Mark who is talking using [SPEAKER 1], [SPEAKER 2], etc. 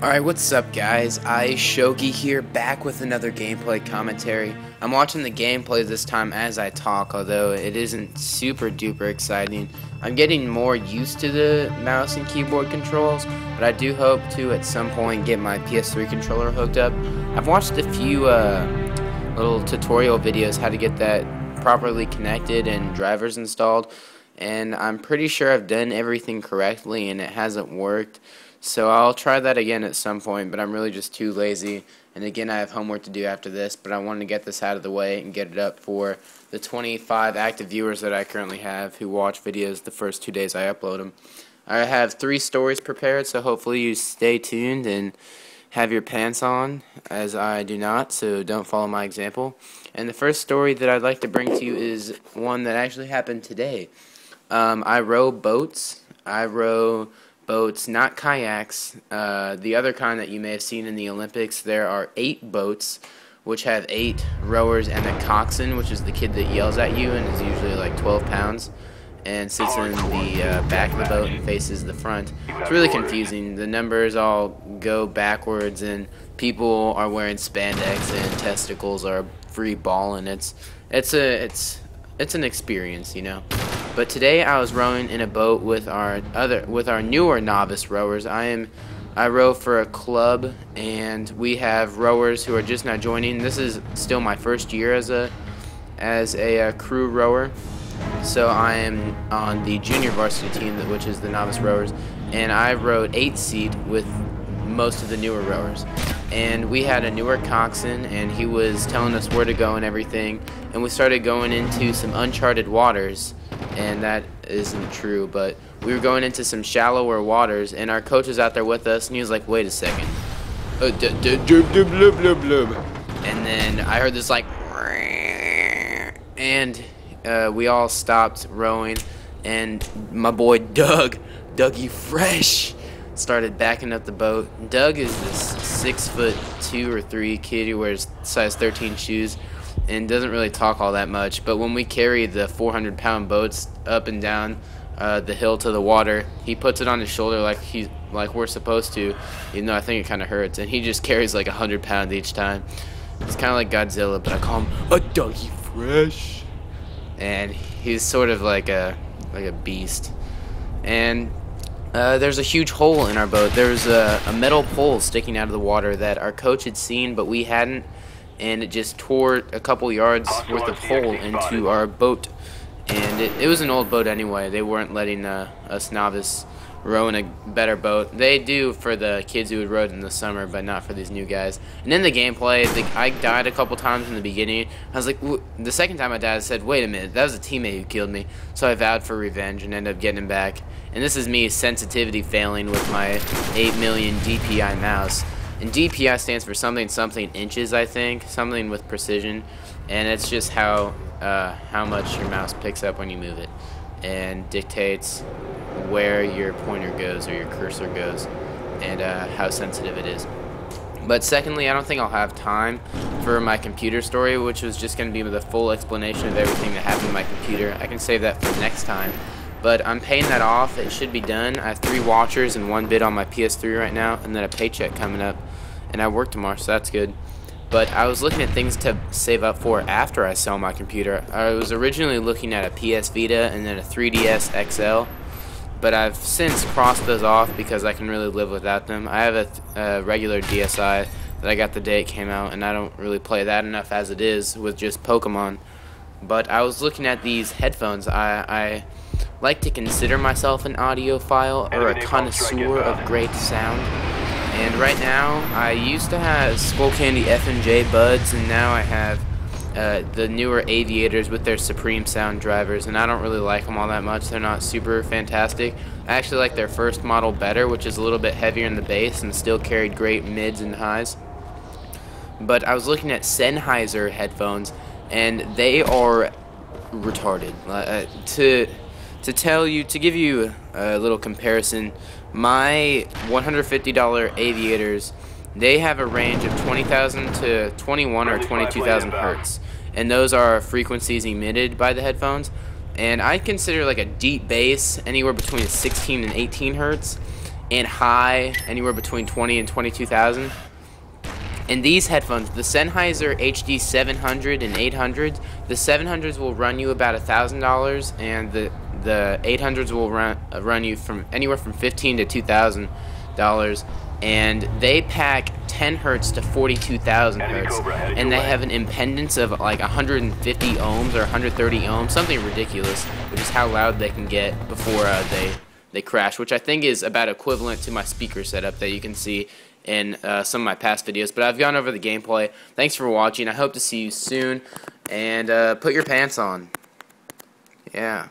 [SPEAKER 1] Alright, what's up guys? iShogi here, back with another gameplay commentary. I'm watching the gameplay this time as I talk, although it isn't super duper exciting. I'm getting more used to the mouse and keyboard controls, but I do hope to at some point get my PS3 controller hooked up. I've watched a few little tutorial videos how to get that properly connected and drivers installed, and I'm pretty sure I've done everything correctly and it hasn't worked. So I'll try that again at some point, but I'm really just too lazy. And again, I have homework to do after this, but I wanted to get this out of the way and get it up for the 25 active viewers that I currently have who watch videos the first 2 days I upload them. I have 3 stories prepared, so hopefully you stay tuned and have your pants on, as I do not, so don't follow my example. And the first story that I'd like to bring to you is one that actually happened today. I row boats. Boats, not kayaks. The other kind that you may have seen in the Olympics, there are 8 boats, which have 8 rowers and a coxswain, which is the kid that yells at you and is usually like 12 pounds, and sits in the back of the boat and faces the front. It's really confusing. The numbers all go backwards, and people are wearing spandex, and testicles are free balling. It's an experience, you know. But today I was rowing in a boat with our newer novice rowers. I row for a club, and we have rowers who are just now joining. This is still my first year as a crew rower. So I am on the junior varsity team, which is the novice rowers, and I rowed 8-seat with most of the newer rowers. And we had a newer coxswain, and he was telling us where to go and everything, and we started going into some uncharted waters. And that isn't true, but we were going into some shallower waters, and our coach was out there with us, and he was like, wait a second. And then I heard this like, and we all stopped rowing, and my boy Dougie Fresh, started backing up the boat. Doug is this 6'2" or 3" kid who wears size 13 shoes and doesn't really talk all that much, but when we carry the 400-pound boats up and down the hill to the water, he puts it on his shoulder like we're supposed to, even though I think it kind of hurts, and he just carries like 100 pounds each time. It's kind of like Godzilla, but I call him a Dougie Fresh, and he's sort of like a beast. And there's a huge hole in our boat. There's a metal pole sticking out of the water that our coach had seen, but we hadn't, and it just tore a couple yards worth of hole into our boat. And it was an old boat anyway. They weren't letting us novice row in a better boat. They do for the kids who had rowed in the summer, but not for these new guys. And in the gameplay, I died a couple times in the beginning. I was like, the second time I died, I said, wait a minute, that was a teammate who killed me. So I vowed for revenge and ended up getting him back. And this is me sensitivity failing with my 8 million DPI mouse. And DPI stands for something inches, I think, something with precision, and it's just how much your mouse picks up when you move it, and dictates where your pointer goes or your cursor goes, and how sensitive it is. But secondly, I don't think I'll have time for my computer story, which was just going to be the full explanation of everything that happened to my computer. I can save that for next time. But I'm paying that off. It should be done. I have 3 watchers and 1 bid on my PS3 right now, and then a paycheck coming up. And I work tomorrow, so that's good. But I was looking at things to save up for after I sell my computer. I was originally looking at a PS Vita and then a 3DS XL, but I've since crossed those off because I can really live without them. I have a regular DSi that I got the day it came out, and I don't really play that enough as it is with just Pokemon. But I was looking at these headphones. I like to consider myself an audiophile or a connoisseur of great sound. And right now, I used to have Skullcandy F&J buds, and now I have the newer Aviators with their Supreme sound drivers, and I don't really like them all that much. They're not super fantastic. I actually like their first model better, which is a little bit heavier in the bass and still carried great mids and highs. But I was looking at Sennheiser headphones, and they are retarded. To give you a little comparison, my $150 Aviators, they have a range of 20,000 to 21 or 22,000 hertz, and those are frequencies emitted by the headphones. And I consider like a deep bass anywhere between 16 and 18 hertz, and high anywhere between 20 and 22,000. And these headphones, the Sennheiser HD 700 and 800, the 700s will run you about $1,000, and the 800s will run you from anywhere from $1,500 to $2,000, and they pack 10 hertz to 42,000 hertz, and they have an impedance of like 150 ohms or 130 ohms, something ridiculous, which is how loud they can get before they crash, which I think is about equivalent to my speaker setup that you can see in some of my past videos. But I've gone over the gameplay. Thanks for watching. I hope to see you soon, and put your pants on. Yeah.